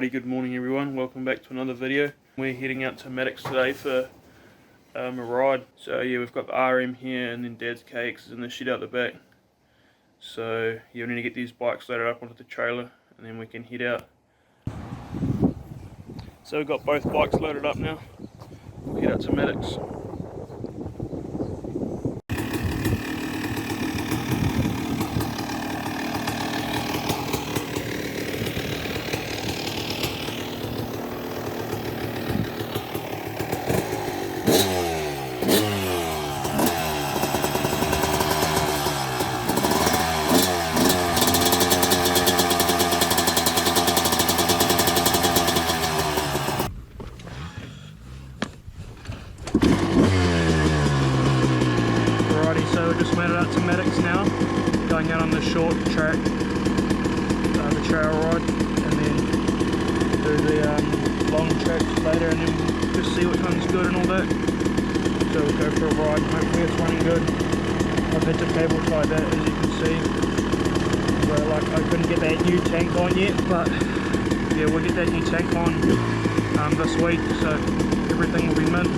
Alrighty, good morning everyone, welcome back to another video. We're heading out to Maddix today for a ride. So yeah, we've got the RM here and then Dad's KX is in the shed out the back. So yeah, we need to get these bikes loaded up onto the trailer and then we can head out. So we've got both bikes loaded up now. We'll head out to Maddix. So we just made it out to Maddix now, going out on the short track, the trail ride, and then do the long track later, and then just see which one's good and all that. So we'll go for a ride and hopefully it's running good. I've had to cable tie that, as you can see. So like, I couldn't get that new tank on yet, but yeah, we'll get that new tank on this week, so everything will be mint.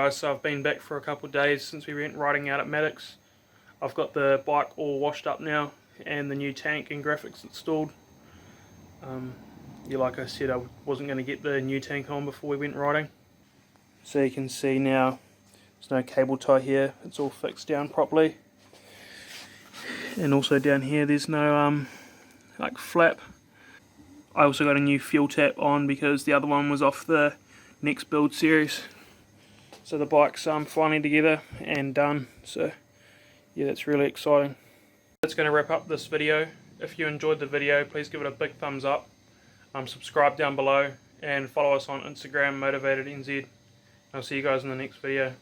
guys, so I've been back for a couple of days since we went riding out at Maddix. I've got the bike all washed up now and the new tank and graphics installed. Yeah, like I said, I wasn't going to get the new tank on before we went riding. So you can see now there's no cable tie here, it's all fixed down properly. And also down here there's no like flap. I also got a new fuel tap on because the other one was off the next build series. So the bike's finally together and done, so yeah, that's really exciting. That's going to wrap up this video. If you enjoyed the video, please give it a big thumbs up, subscribe down below, and follow us on Instagram, MotivatedNZ. I'll see you guys in the next video.